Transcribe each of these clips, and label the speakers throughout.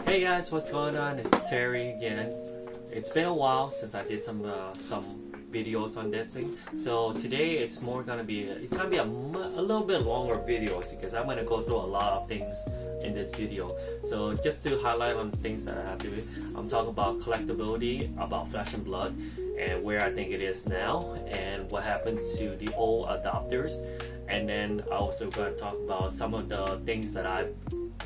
Speaker 1: Hey guys, what's going on? It's Terry again. It's been a while since I did some videos on that thing. So today it's gonna be a little bit longer videos because I'm gonna go through a lot of things in this video. So just to highlight on things that I have to do, I'm talking about collectability, about Flesh and Blood, and where I think it is now, and what happens to the old adopters. And then I also gonna talk about some of the things that I've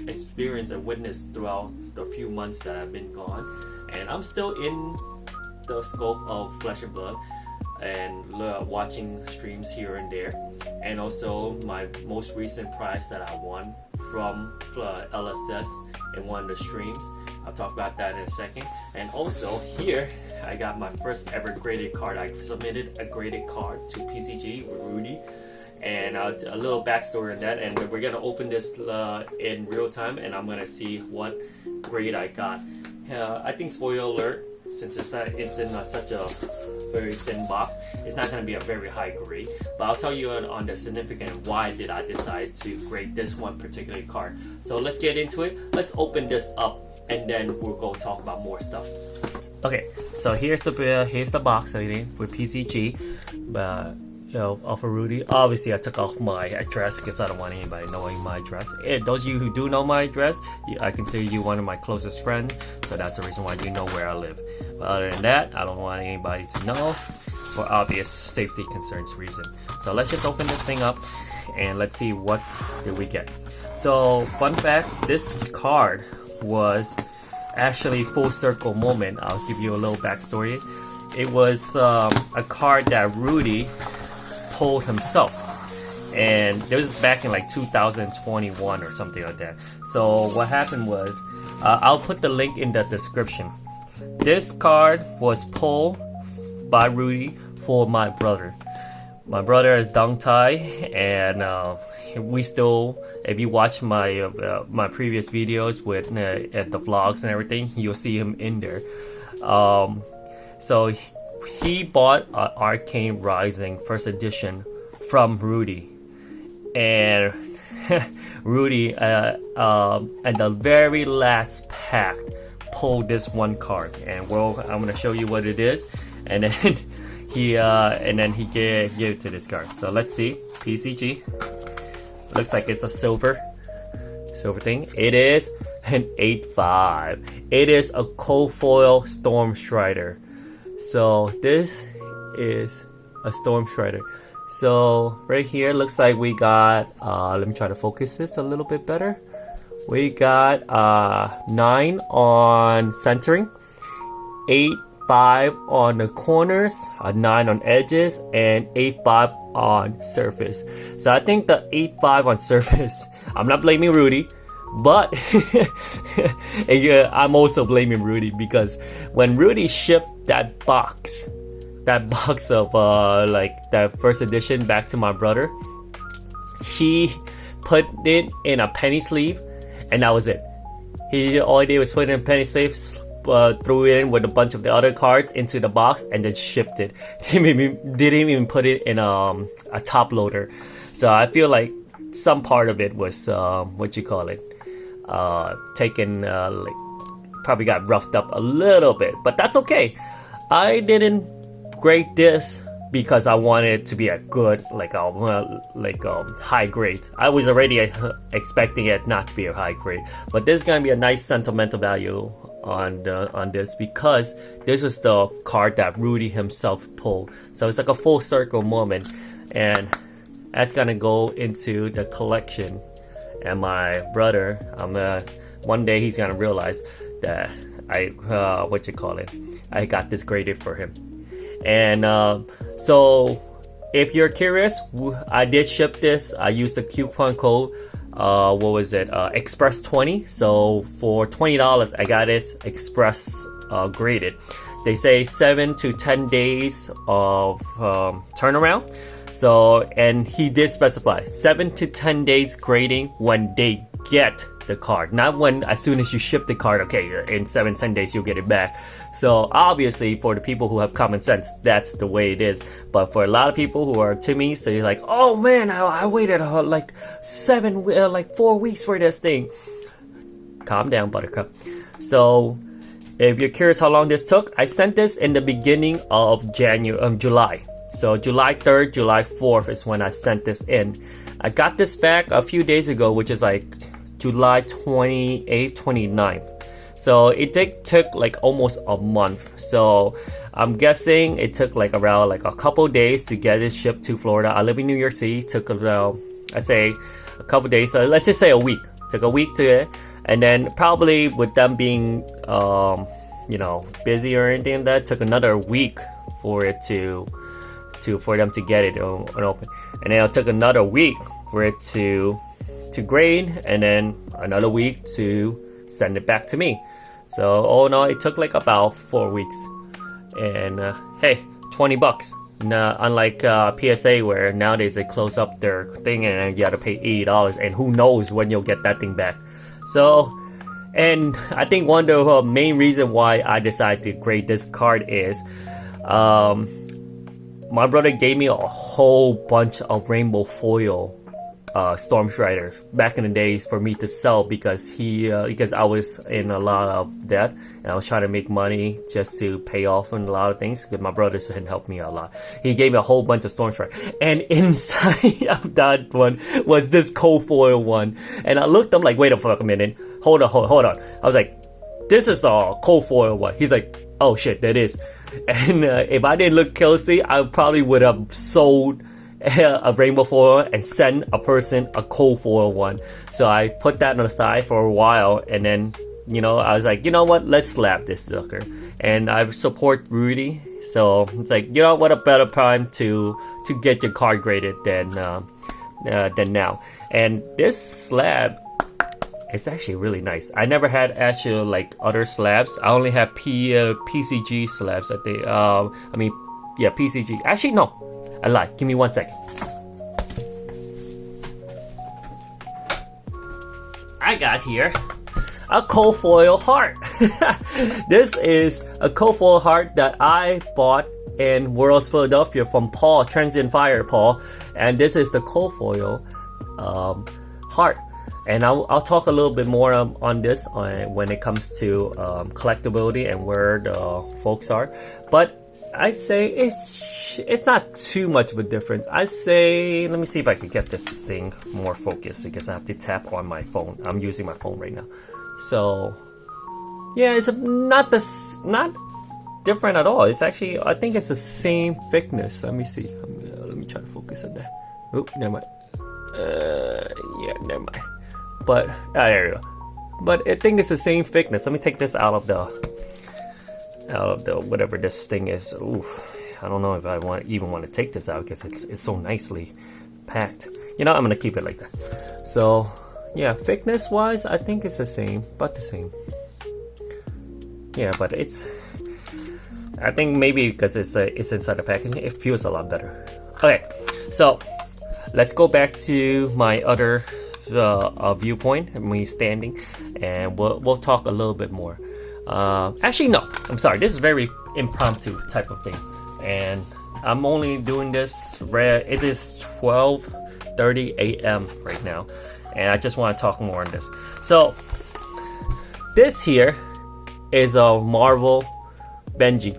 Speaker 1: experienced and witnessed throughout the few months that I've been gone. And I'm still in the scope of Flesh and Blood and watching streams here and there, and also my most recent prize that I won from LSS in one of the streams. I'll talk about that in a second. And also here I got my first ever graded card. I submitted a graded card to PCG with Rudy, and a little backstory on that, and we're gonna open this in real time, and I'm gonna see what grade I got. I think, spoiler alert, since it's in such a very thin box, it's not gonna be a very high grade, but I'll tell you on the significant why did I decide to grade this one particular card. So let's get into it. Let's open this up, and then we'll go talk about more stuff. Okay, so here's the box with PCG, but off of Rudy. Obviously I took off my address because I don't want anybody knowing my address. Those of you who do know my address, I consider you one of my closest friends, so that's the reason why you know where I live. But other than that, I don't want anybody to know for obvious safety concerns reason. So let's just open this thing up and let's see what did we get. So fun fact, this card was actually full circle moment. I'll give you a little backstory. It was a card that Rudy pulled himself, and this was back in like 2021 or something like that. So what happened was, I'll put the link in the description. This card was pulled by Rudy for my brother. My brother is Dong Tai, and we still, if you watch my my previous videos with at the vlogs and everything, you'll see him in there. So he bought Arcane Rising first edition from Rudy, and Rudy at the very last pack pulled this one card, and I'm gonna show you what it is, and then he gave it to this card. So let's see. PCG, looks like it's a silver thing. It is an 8/5. It is a cold foil Storm Strider. So this is a Storm Strider. So right here looks like we got, let me try to focus this a little bit better. We got 9 on centering, 8/5 on the corners, a 9 on edges, and 8/5 on surface. So I think the 8/5 on surface, I'm not blaming Rudy, but yeah, I'm also blaming Rudy, because when Rudy shipped that box of like that first edition back to my brother, he put it in a penny sleeve, and that was it. All he did was put it in a penny sleeve, threw it in with a bunch of the other cards into the box, and then shipped it. He didn't even put it in a top loader. So I feel like some part of it was taken, like probably got roughed up a little bit, but that's okay. I didn't grade this because I wanted it to be a good, high grade. I was already expecting it not to be a high grade, but there's gonna be a nice sentimental value on this, because this was the card that Rudy himself pulled. So it's like a full circle moment, and that's gonna go into the collection. And my brother, one day he's gonna realize that I got this graded for him. And so if you're curious, I did ship this. I used the coupon code, Express 20. So for $20 I got it Express graded. They say 7 to 10 days of turnaround. So, and he did specify 7 to 10 days grading when they get the card, not when as soon as you ship the card. Okay, in 7-10 days you'll get it back. So obviously for the people who have common sense, that's the way it is. But for a lot of people who are Timmies, so you're like, oh man, I waited like 4 weeks for this thing. calm down, Buttercup. So if you're curious how long this took, I sent this in the beginning of July. So July 3rd, July 4th is when I sent this in. I got this back a few days ago, which is like July 28th, 29th. So it took like almost a month. So I'm guessing it took like around like a couple days to get it shipped to Florida. I live in New York City. Took around, I say, a couple days. So let's just say a week. Took a week to it. And then probably with them being, busy or anything like that, took another week for it for them to get it open. And then it took another week for it to grade, and then another week to send it back to me. So all in all, it took like about 4 weeks. And hey, $20. Unlike PSA, where nowadays they close up their thing and you gotta pay $80, and who knows when you'll get that thing back. So, and I think one of the main reason why I decided to grade this card is my brother gave me a whole bunch of rainbow foil Storm Striders back in the days for me to sell, because I was in a lot of debt and I was trying to make money just to pay off on a lot of things, because my brother had helped me a lot. He gave me a whole bunch of Storm Striders, and inside of that one was this cold foil one, and I looked, I'm like, wait a minute, hold on. I was like, this is a cold foil one. He's like, oh shit, that is. And if I didn't look closely, I probably would have sold a rainbow foil and send a person a cold foil one. So I put that on the side for a while, and then I was like, you know what, let's slap this sucker. And I support Rudy, so it's like, what a better time to get your card graded than now. And this slab, it's actually really nice. I never had actual like other slabs. I only have PCG slabs. I think. PCG. Actually, no. I lied. Give me 1 second. I got here a cold foil heart. This is a cold foil heart that I bought in Worlds Philadelphia from Paul, Transient Fire Paul, and this is the cold foil heart. And I'll talk a little bit more on this when it comes to collectability and where the folks are. But I'd say it's not too much of a difference. I'd say, let me see if I can get this thing more focused, because I have to tap on my phone. I'm using my phone right now. So yeah, it's not different at all. It's actually, I think it's the same thickness. Let me see. Let me try to focus on that. Oop, never mind. Never mind. But there you go. But I think it's the same thickness. Let me take this out of the whatever this thing is. Ooh, I don't know if I even want to take this out, because it's so nicely packed. I'm gonna keep it like that. So yeah, thickness wise, I think it's the same. Yeah, but I think maybe because it's inside the packaging, it feels a lot better. Okay, so let's go back to my other viewpoint, me standing, and we'll talk a little bit more. Actually, no, I'm sorry. This is very impromptu type of thing, and I'm only doing this. It is 12:30 a.m. right now, and I just want to talk more on this. So, this here is a Marvel Benji.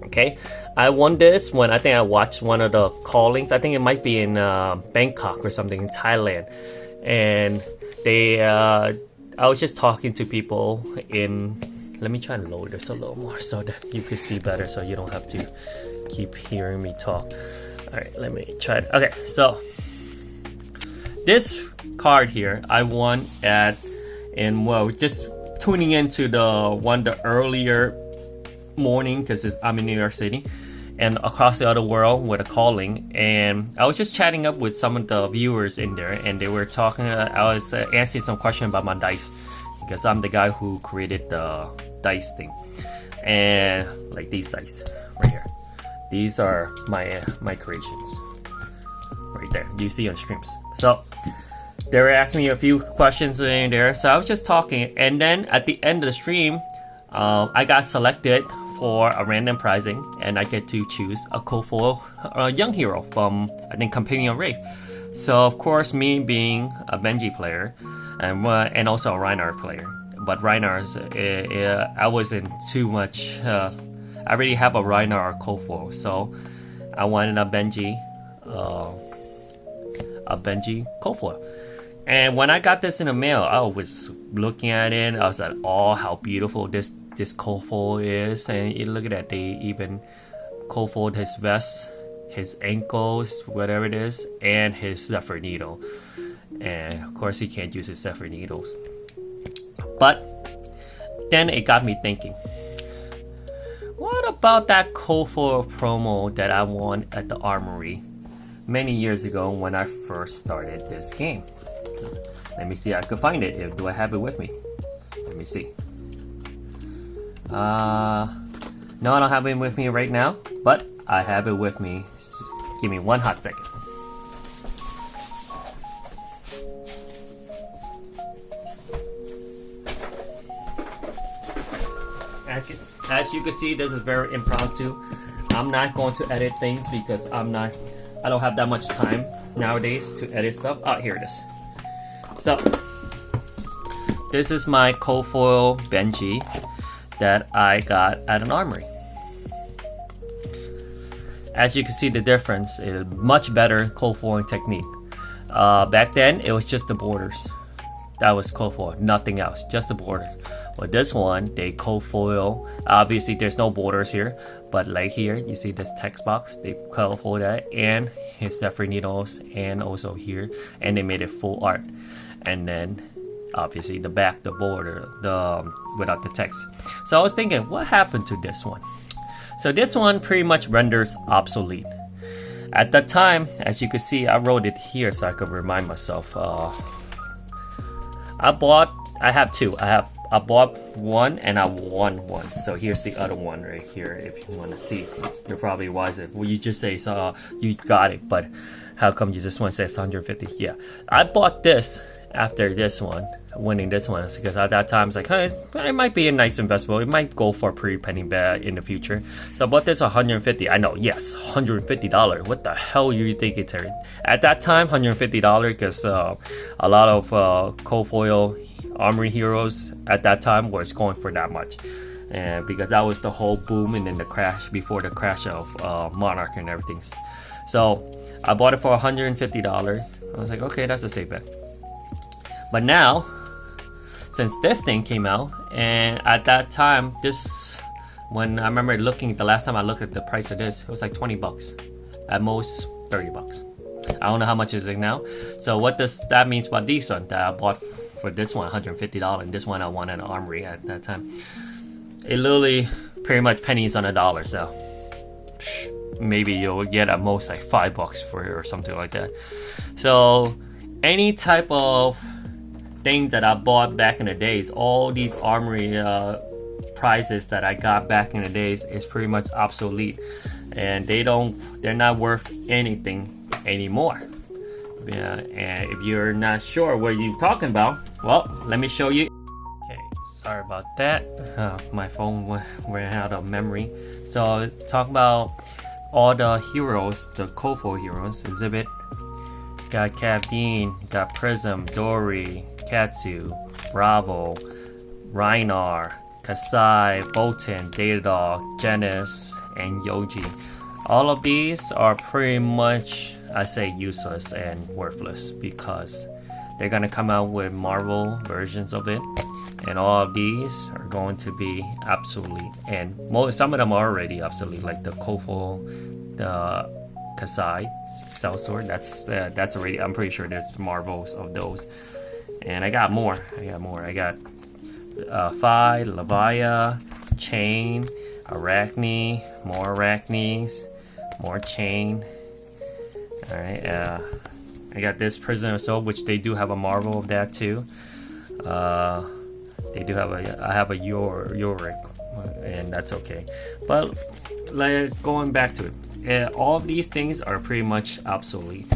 Speaker 1: Okay, I won this when I think I watched one of the callings. I think it might be in Bangkok or something, in Thailand, and I was just talking to people in. Let me try and lower this a little more so that you can see better, so you don't have to keep hearing me talk. All right, let me try it. Okay, so this card here I won just tuning into the earlier morning, because I'm in New York City and across the other world with a calling, and I was just chatting up with some of the viewers in there, and they were talking. I was answering some question about my dice, because I'm the guy who created the dice thing, and like these dice right here, these are my creations right there, you see on streams. So they were asking me a few questions in there, so I was just talking, and then at the end of the stream, I got selected for a random prizing, and I get to choose a cold foil young hero from, I think, Companion Wraith. So of course, me being a Benji player, and also a Reinhardt player. But Reinhardt's, I wasn't too much. I already have a Reinhardt Kofor, so I wanted a Benji Kofor. And when I got this in the mail, I was looking at it. I was like, "Oh, how beautiful this Kofor is!" And you look at that, they even Kofor his vest, his ankles, whatever it is, and his Zephyr needle. And of course, he can't use his Zephyr needles. But then it got me thinking, what about that Kofor promo that I won at the Armory many years ago when I first started this game? Let me see if I could find it. Do I have it with me? Let me see. No, I don't have it with me right now, but I have it with me. Give me one hot second. As you can see, this is very impromptu. I'm not going to edit things because I don't have that much time nowadays to edit stuff. Oh, here it is. So, this is my Kofoil Benji that I got at an Armory. As you can see, the difference is much better Kofoiling technique. Back then, it was just the borders. That was Kofoil, nothing else, just the borders. Well, this one, they Kofoil. Obviously, there's no borders here, but like here, you see this text box, they Kofoil that, and his Zephyr needles, and also here, and they made it full art. And then, obviously, the back, the border, without the text. So I was thinking, what happened to this one? So this one pretty much renders obsolete. At that time, as you can see, I wrote it here so I could remind myself. I have two. I bought one and I won one. So here's the other one right here. If you want to see, you're probably wiser. Well, you just say so you got it, but how come you just want to say 150? Yeah, I bought this after this one, winning this one, because at that time it's like, hey, it might be a nice investment. It might go for a pretty penny bet in the future. So I bought this 150. I know, yes, $150. What the hell you think it's at that time? $150 because a lot of Kofoil Armory heroes at that time was going for that much, and because that was the whole boom and then the crash before the crash of Monarch and everything. So I bought it for $150. I was like, okay, that's a safe bet. But now, since this thing came out, and at that time, when I remember looking, the last time I looked at the price of this, it was like 20 bucks, at most 30 bucks. I don't know how much is it now. So what does that mean about this one that I bought for this one, $150, and this one I won at an Armory at that time? It literally pretty much pennies on a dollar. So maybe you'll get at most like $5 for it or something like that. So any type of things that I bought back in the days, all these Armory prizes that I got back in the days is pretty much obsolete, and they're not worth anything anymore. Yeah, and if you're not sure what you're talking about, well, let me show you. Okay, sorry about that. My phone ran out of memory. So talk about all the heroes, the Kofoil heroes. Exhibit. Got Captain, got Prism, Dory, Katsu, Bravo, Reinar, Kasai, Bolton, Datadog, Genis, and Yoji. All of these are pretty much, I say, useless and worthless because they're gonna come out with Marvel versions of it, and all of these are going to be obsolete. And some of them are already obsolete, like the Kofoil, the Kasai, Sellsword. That's already. I'm pretty sure there's Marvels of those. And I got more. I got Phi, Levia, Chain, Arachne, more Arachnes, more Chain. Alright, I got this Prison of Soul, which they do have a Marvel of that too. They do have I have a Yorick, and that's okay. But like, going back to it, all of these things are pretty much obsolete.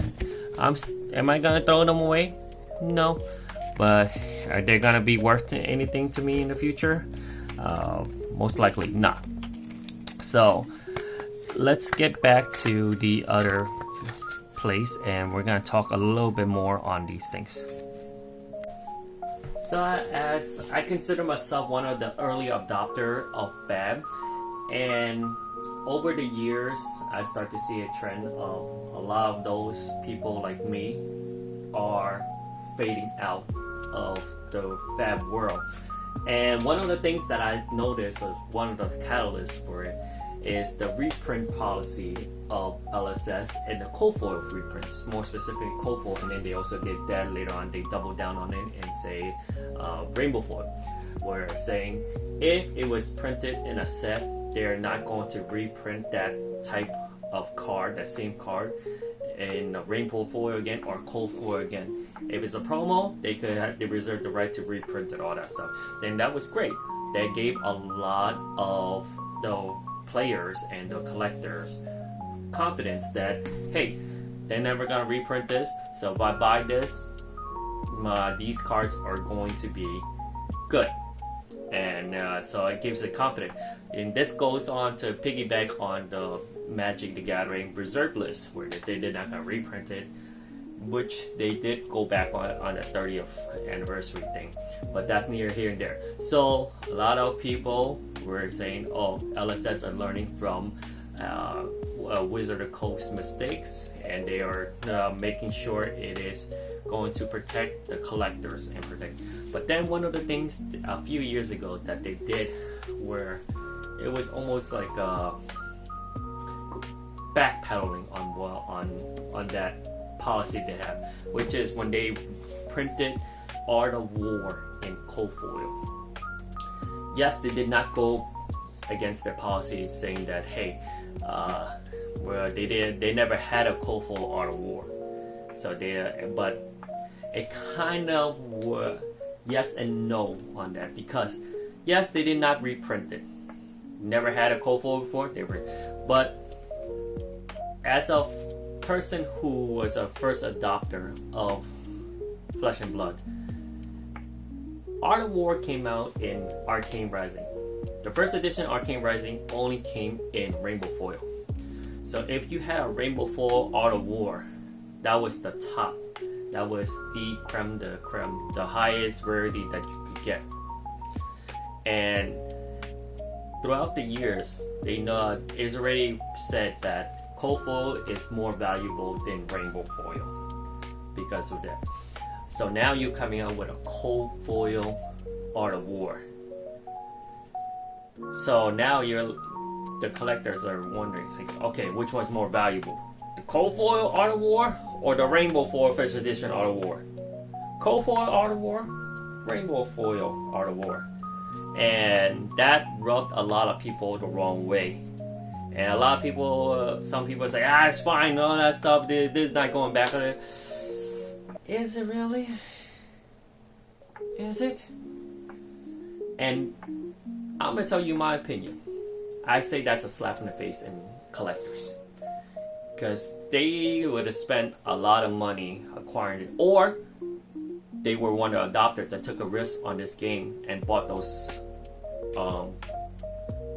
Speaker 1: Am I gonna throw them away? No. But are they gonna be worth anything to me in the future? Most likely not. So let's get back to the other place, and we're gonna talk a little bit more on these things. So as I consider myself one of the early adopter of Fab, and over the years I start to see a trend of a lot of those people like me are fading out of the Fab world. And one of the things that I noticed, one of the catalysts for it, is the reprint policy of LSS and the cofoil reprints, more specifically cofoil, and then they also did that later on. They doubled down on it and say rainbow foil, where saying if it was printed in a set, they're not going to reprint that type of card, that same card, in rainbow foil again or cofoil again. If it's a promo, they reserve the right to reprint it, all that stuff. Then that was great. That gave a lot of the players and the collectors confidence that, hey, they're never gonna reprint this, so if I buy this, these cards are going to be good. And so it gives it confidence. And this goes on to piggyback on the Magic the Gathering reserve list, where they say they're not gonna reprint it, which they did go back on the 30th anniversary thing, but that's near here and there. So a lot of people were saying, oh, LSS are learning from Wizard of Coast mistakes, and they are making sure it is going to protect the collectors and protect. But then one of the things a few years ago that they did, where it was almost like backpedaling on that policy they have, which is when they printed Art of War in cofoil. Yes, they did not go against their policy, saying that, hey, well, they never had a cofoil Art of War, so but it kind of were yes and no on that, because yes, they did not reprint it, never had a cofoil before, but as a person who was a first adopter of Flesh and Blood, Art of War came out in Arcane Rising. The first edition Arcane Rising only came in rainbow foil. So if you had a rainbow foil Art of War, that was the top. That was the creme de creme, the highest rarity that you could get. And throughout the years, it's already said that cofoil is more valuable than rainbow foil because of that. So now you're coming out with a cofoil Art of War. So now the collectors are wondering, okay, which one's more valuable? The cofoil Art of War or the rainbow foil first edition Art of War? Cofoil Art of War, rainbow foil Art of War. And that rubbed a lot of people the wrong way. And a lot of people, some people say, it's fine, all that stuff, this is not going back on it. Is it really? Is it? And I'm going to tell you my opinion. I say that's a slap in the face in collectors. Because they would have spent a lot of money acquiring it. Or they were one of the adopters that took a risk on this game and bought those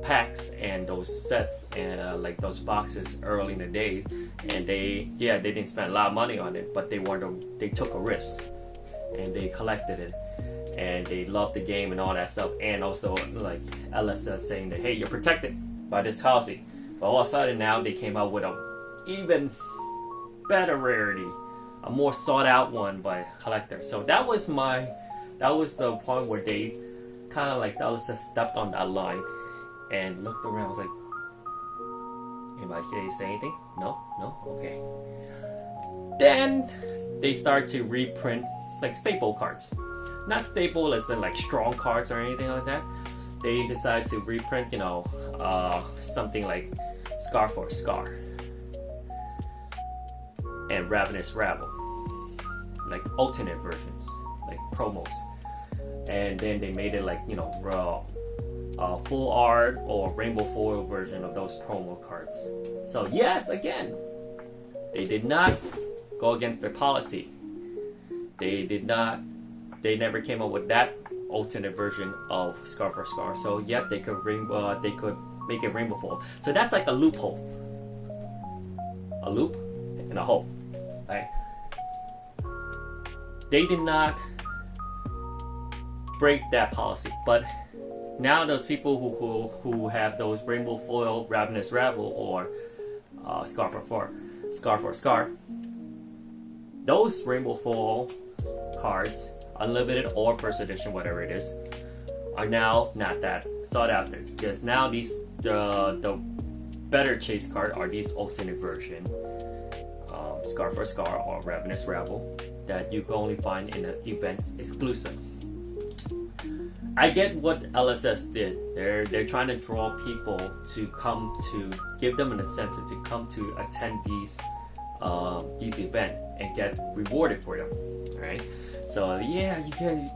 Speaker 1: packs and those sets and like those boxes early in the days, and they didn't spend a lot of money on it, but they took a risk and they collected it and they loved the game and all that stuff. And also like LSS saying that, hey, you're protected by this policy, but all of a sudden now they came out with a even better rarity, a more sought out one by collectors. So that was the point where they kind of like LSS stepped on that line and looked around. I was like, anybody here say anything? No? Okay. Then they start to reprint like staple cards. Not staple as in like strong cards or anything like that. They decide to reprint, something like Scar for Scar and Ravenous Rabble, like alternate versions, like promos. And then they made it like, full art or rainbow foil version of those promo cards. So yes, again, they did not go against their policy. They never came up with that alternate version of Scar for Scar. So yet they could make it rainbow foil. So that's like a loophole. A loop and a hole. Right? They did not break that policy. But now those people who have those rainbow foil ravenous rabble or scar for scar, those rainbow foil cards, unlimited or first edition, whatever it is, are now not that sought after, because now these the better chase card are these alternate version, scar for scar or ravenous rabble, that you can only find in an events exclusive. I get what LSS did. They're trying to draw people to come to, give them an incentive to come to attend these events and get rewarded for them, right? So yeah,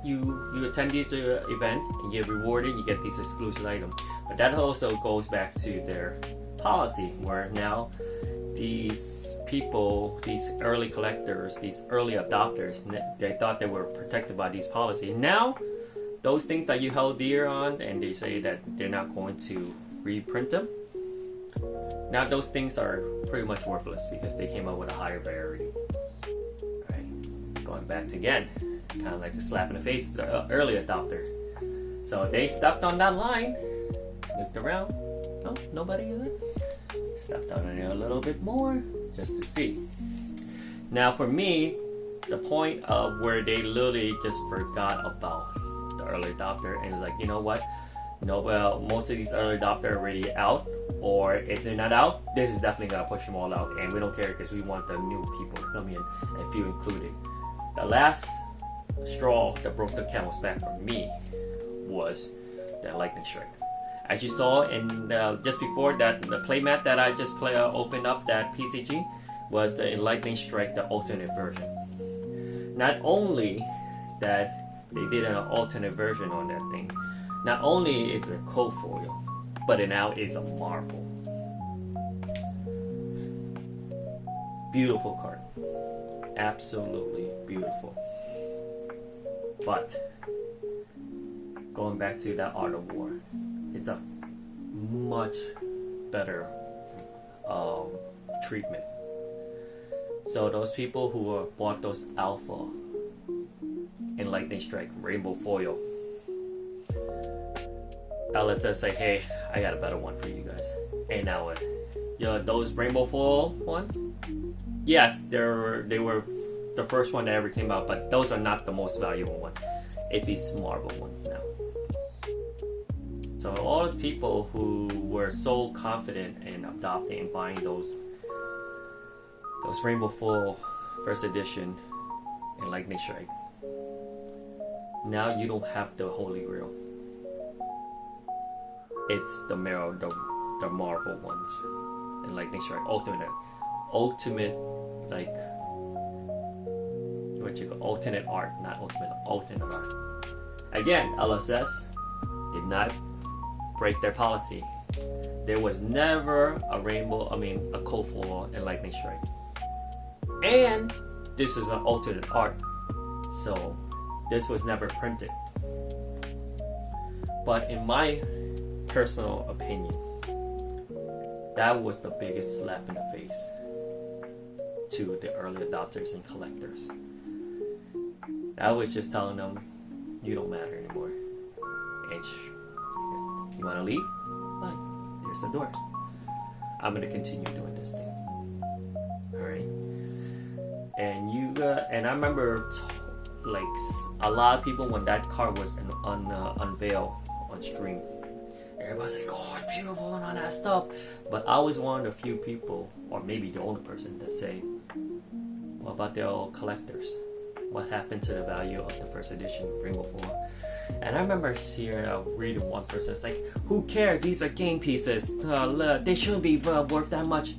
Speaker 1: you attend these events and get rewarded. You get these exclusive items, but that also goes back to their policy, where now these people, these early collectors, these early adopters, they thought they were protected by these policies. Now, those things that you held dear on, and they say that they're not going to reprint them. Now those things are pretty much worthless because they came out with a higher variety. Right? Going back to again, kind of like a slap in the face to the early adopter. So they stepped on that line, looked around, no, nobody there. Stepped on it a little bit more just to see. Now for me, the point of where they literally just forgot about the early adopter and like, you know what? No, well, most of these early adopters are already out, or if they're not out, this is definitely gonna push them all out, and we don't care because we want the new people to come in and feel included. The last straw that broke the camel's back for me was the lightning strike. As you saw in just before that, the playmat that I just opened up, that PCG, was the Lightning Strike, the alternate version. Not only that they did an alternate version on that thing, not only it's a co-foil, but now it's a marvel. Beautiful card. Absolutely beautiful. But going back to that Art of War, it's a much better treatment. So those people who bought those alpha in Lightning Strike, Rainbow Foil, LSS say, hey, I got a better one for you guys. And now what? Those Rainbow Foil ones, yes, they were the first one that ever came out, but those are not the most valuable one. It's these Marvel ones now. So all those people who were so confident in adopting and buying those Rainbow Foil first edition and Lightning Strike, now you don't have the Holy Grail. It's the Marvel ones and Lightning Strike ultimate, like what you call alternate art, not alternate art. Again, LSS did not break their policy. There was never a a co-foil and Lightning Strike. And this is an alternate art, so this was never printed. But in my personal opinion, that was the biggest slap in the face to the early adopters and collectors. That was just telling them, you don't matter anymore. And you want to leave? Fine. There's the door. I'm going to continue doing this thing. Alright? And I remember like a lot of people, when that card was unveiled on stream, everybody's like, oh, it's beautiful and all that stuff. But I was one of the few people, or maybe the only person, that say, what about the old collectors? What happened to the value of the first edition Rainbow Foil? And I remember reading one person, it's like, who cares? These are game pieces. They shouldn't be worth that much.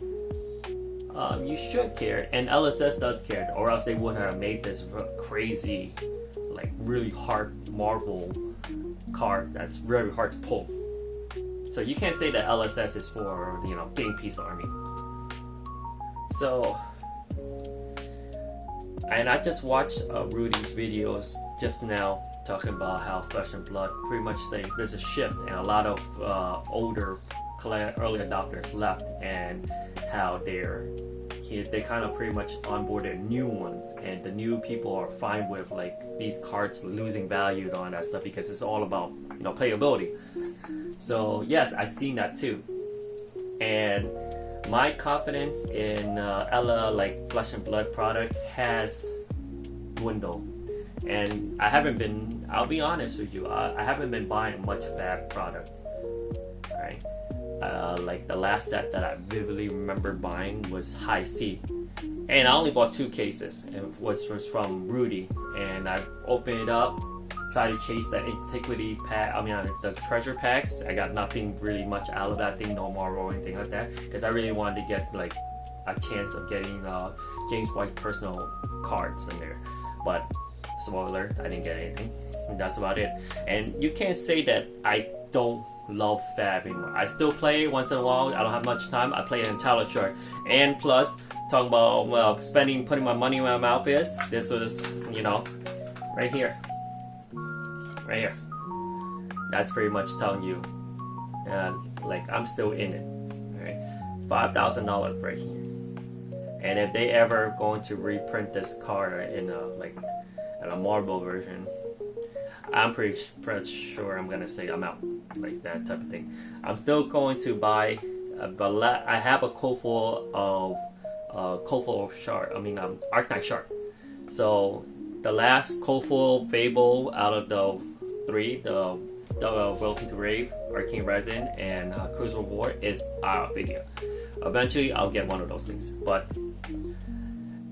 Speaker 1: You should care, and LSS does care, or else they wouldn't have made this crazy, like really hard Marvel card that's very hard to pull. So you can't say that LSS is for, game piece army. So, and I just watched Rudy's videos just now talking about how Flesh and Blood pretty much there's a shift, and a lot of older early adopters left, and how they kind of pretty much onboarded new ones, and the new people are fine with like these cards losing value and all that stuff because it's all about, you know, playability. So yes, I've seen that too, and my confidence in Ella, like Flesh and Blood product, has dwindled, and I haven't been, I'll be honest with you, I haven't been buying much Fab product, right? Like the last set that I vividly remember buying was High C, and I only bought 2 cases, and it was from Rudy, and I opened it up, tried to chase the antiquity pack, the treasure packs. I got nothing really much out of that thing, no Marvel or anything like that, because I really wanted to get like a chance of getting James White personal cards in there, but spoiler, I didn't get anything, and that's about it. And you can't say that I don't love Fab anymore. I still play once in a while. I don't have much time. I play in Talent Chart. And plus, talking about, well, putting my money where my mouth is, this was, you know, right here. Right here. That's pretty much telling you, like, I'm still in it. Right? $5,000 right here. And if they ever going to reprint this card in a Marvel version, I'm pretty sure I'm gonna say I'm out, like that type of thing. I'm still going to buy, but I have a Kofo of Shark. Arcanine Shark. So the last Kofo Fable out of the 3, the Welcome to Rave, Arcane Resin, and Cruiser War is our figure. Eventually, I'll get one of those things, but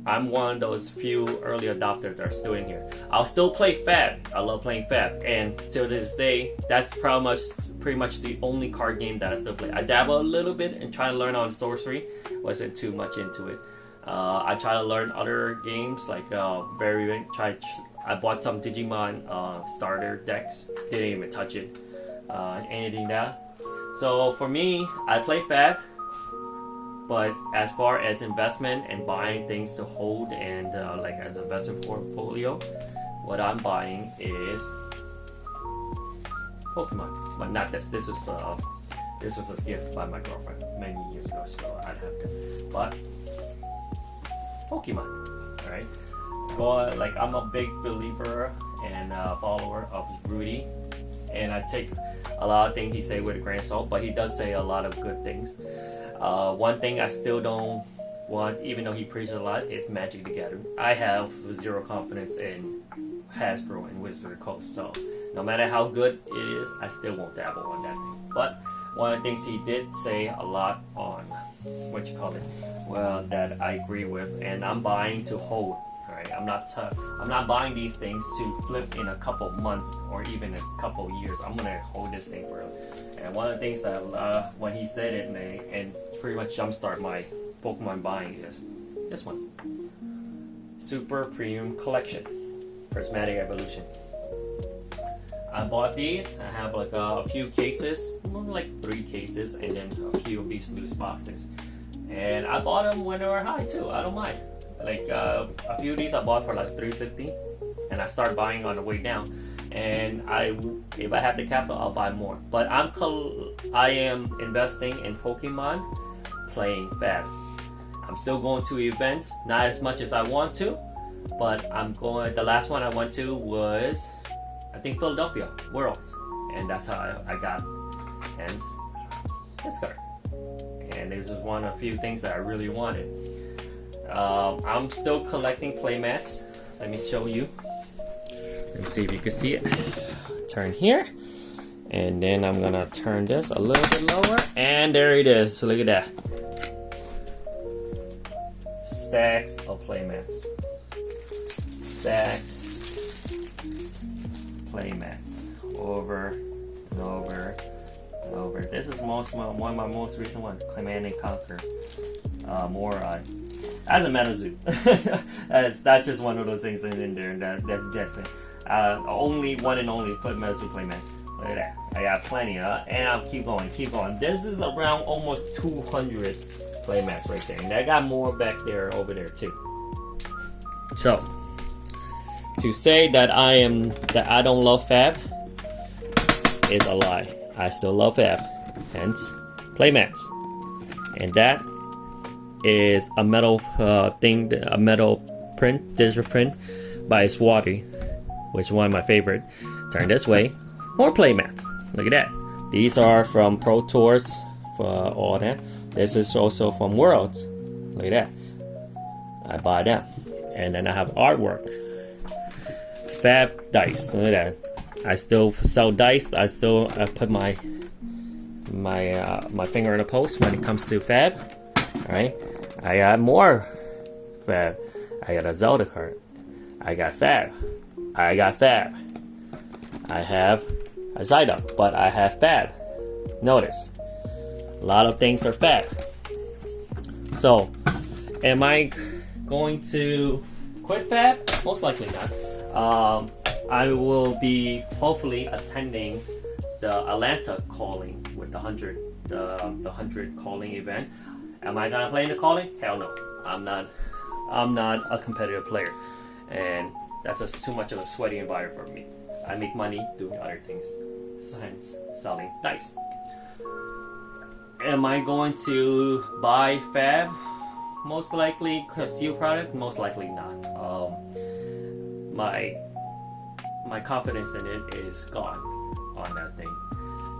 Speaker 1: I'm one of those few early adopters that are still in here. I'll still play Fab. I love playing Fab, and to this day, that's pretty much the only card game that I still play. I dabble a little bit and try to learn on sorcery. Wasn't too much into it. I try to learn other games like I bought some Digimon starter decks. Didn't even touch it. Anything that. So for me, I play Fab. But as far as investment and buying things to hold and like as investment portfolio, what I'm buying is Pokemon. But not this. This was a gift by my girlfriend many years ago, so I'd have to. But Pokemon, alright? Well, like I'm a big believer and follower of Rudy, and I take a lot of things he say with a grain of salt, but he does say a lot of good things. One thing I still don't want, even though he preaches a lot, is Magic the Gathering. I have zero confidence in Hasbro and Wizard of the Coast, so no matter how good it is, I still won't dabble on that thing. But one of the things he did say a lot on, that I agree with, and I'm buying to hold. Right? I'm not buying these things to flip in a couple months or even a couple years. I'm gonna hold this thing for real. And one of the things that when he said it and pretty much jumpstart my Pokemon buying is this one, Super Premium Collection, Prismatic Evolution. I bought these. I have like a few cases, like 3 cases, and then a few of these loose boxes. And I bought them when they were high too. I don't mind. Like a few of these I bought for like $3.50, and I start buying on the way down. And if I have the capital, I'll buy more. But I am investing in Pokemon, playing Fab. I'm still going to events, not as much as I want to, but I'm going. The last one I went to was, I think, Philadelphia Worlds, and that's how I got hence this card. And this is one of a few things that I really wanted. I'm still collecting playmats. Let me show you. Let me see if you can see it. Turn here, and then I'm gonna turn this a little bit lower, and there it is. So look at that. Stacks of playmats. Stacks. Playmats. Over and over and over. This is one of my most recent ones. Command and Conquer. More. As a MetaZoo. that's just one of those things in there, and that's definitely only one and only put MetaZoo playmat. Look at that. I got plenty, and I'll keep going. This is around almost 200 playmats right there, and I got more back there over there too. So to say that I don't love Fab is a lie. I still love Fab, hence playmats, and that is a metal thing, a metal print, digital print by Rudy, which is one of my favorite. Turn this way, more playmats. Look at that. These are from Pro Tours for all that. This is also from Worlds. Look at that. I buy them, and then I have artwork. Fab dice. Look at that. I still sell dice. I put my finger on the post when it comes to Fab. All right. I got more Fab. I got a Zelda card. I got Fab. I got Fab. I have a Zyda, but I have Fab. Notice, a lot of things are Fab. So, am I going to quit Fab? Most likely not. I will be hopefully attending the Atlanta calling with the 100 calling event. Am I gonna play in the calling? Hell no. I'm not a competitive player, and that's just too much of a sweaty environment for me. I make money doing other things, besides selling dice. Am I going to buy Fab? Most likely, concealed product. Most likely not. My confidence in it is gone on that thing.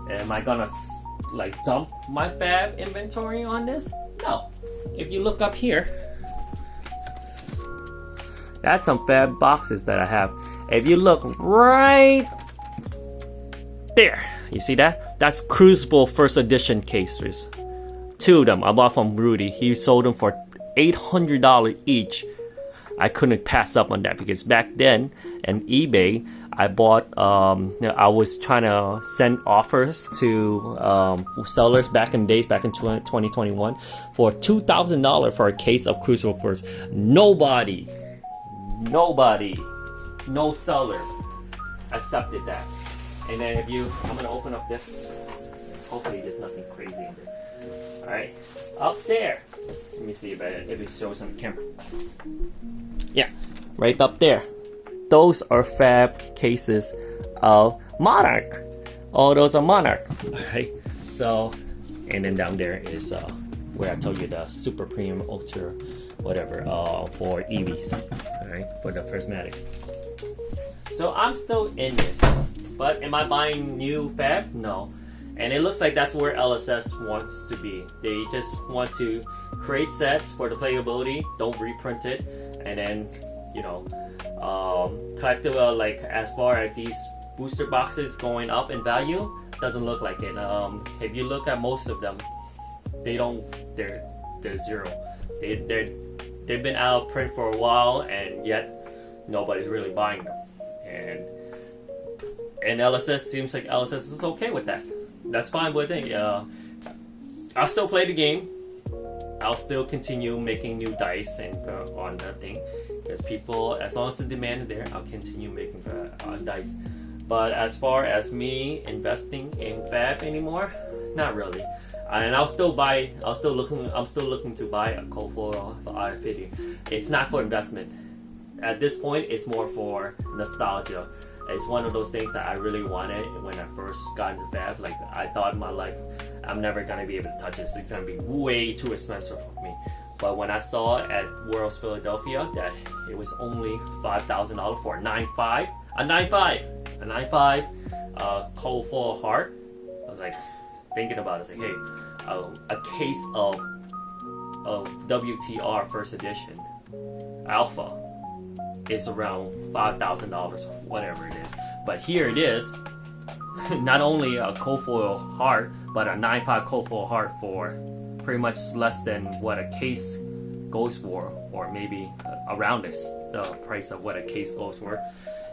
Speaker 1: Am I gonna like dump my Fab inventory on this? No. If you look up here, that's some Fab boxes that I have. If you look right there, you see that? That's Crucible first edition cases. 2 of them I bought from Rudy. He sold them for $800 each. I couldn't pass up on that because back then on eBay, I bought, I was trying to send offers to sellers back in the days, back in 2021, for $2,000 for a case of Crucible First. Nobody, no seller accepted that. And then I'm gonna open up this. Hopefully there's nothing crazy in there. All right, up there. Let me see if it shows on the camera. Yeah, right up there. Those are Fab cases of Monarch. All those are Monarch. Alright, so, and then down there is where I told you the super premium ultra whatever for EVs. Alright, for the prismatic. So I'm still in it. But am I buying new Fab? No. And it looks like that's where LSS wants to be. They just want to create sets for the playability, don't reprint it, and then, you know, collectible, like as far as these booster boxes going up in value, doesn't look like it. If you look at most of them, they're zero. They've been out of print for a while, and yet nobody's really buying them. And LSS seems like LSS is okay with that. That's fine with it. I'll still play the game. I'll still continue making new dice and on that thing, because people, as long as the demand is there, I'll continue making dice. But as far as me investing in Fab anymore, not really. And I'm still looking to buy a Kofoil for i50. It's not for investment. At this point, it's more for nostalgia. It's one of those things that I really wanted when I first got into Fab. Like, I thought in my life, I'm never gonna be able to touch this. It's gonna be way too expensive for me. But when I saw at Worlds Philadelphia that it was only $5,000 for a 9.5 cold foil heart, I was like thinking about it. I was like, hey, a case of WTR first edition alpha is around $5,000, whatever it is. But here it is, not only a cold foil heart, but a 9.5 cold foil heart for pretty much less than what a case goes for, or maybe around the price of what a case goes for.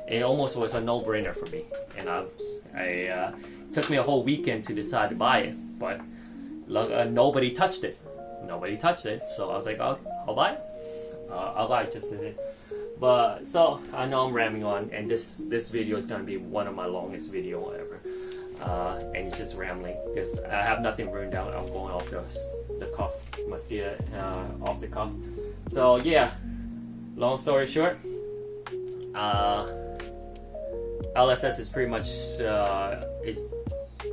Speaker 1: It almost was a no-brainer for me, and it took me a whole weekend to decide to buy it, but nobody touched it. So I was like, I'll buy it. I'll buy it just in it. But so I know I'm rambling on, and this video is gonna be one of my longest video ever. And it's just rambling because I have nothing written down. I'm going off the cuff. You must see it off the cuff. So yeah, long story short, LSS is pretty much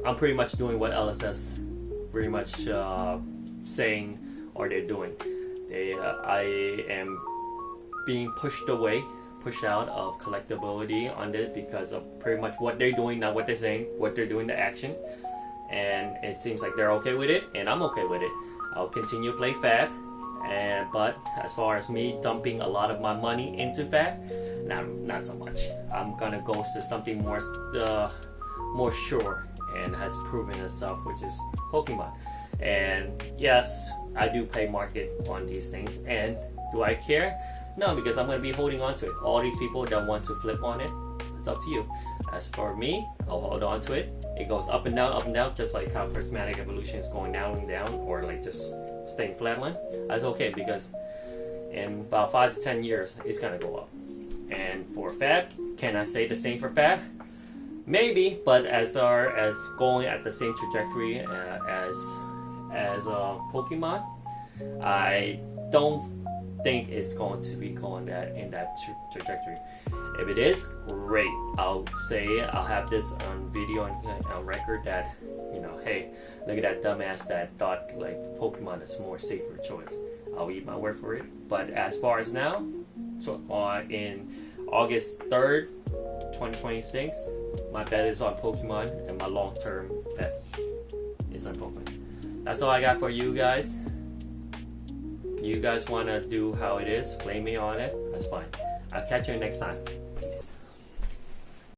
Speaker 1: I'm pretty much doing what LSS pretty much saying or they're doing. I am being pushed out of collectability on this because of pretty much what they're doing, not what they're saying, what they're doing, the action. And it seems like they're okay with it, and I'm okay with it. I'll continue to play Fab, but as far as me dumping a lot of my money into Fab, not so much. I'm gonna go to something more sure and has proven itself, which is Pokemon. And yes, I do pay market on these things, and do I care? No, because I'm going to be holding on to it. All these people that want to flip on it, it's up to you. As for me, I'll hold on to it. It goes up and down, just like how prismatic evolution is going down and down, or like just staying flatline. That's okay, because in about 5 to 10 years, it's going to go up. And for Fab, can I say the same for Fab? Maybe, but as far as going at the same trajectory as Pokemon, I don't think it's going to be going in that trajectory. If it is, great. I'll have this on video and on record that, hey, look at that dumbass that thought like Pokemon is a more safer choice. I'll eat my word for it. But as far as now, so in August 3rd, 2026, my bet is on Pokemon, and my long-term bet is on Pokemon. That's all I got for you guys. You guys want to do how it is, blame me on it, that's fine. I'll catch you next time.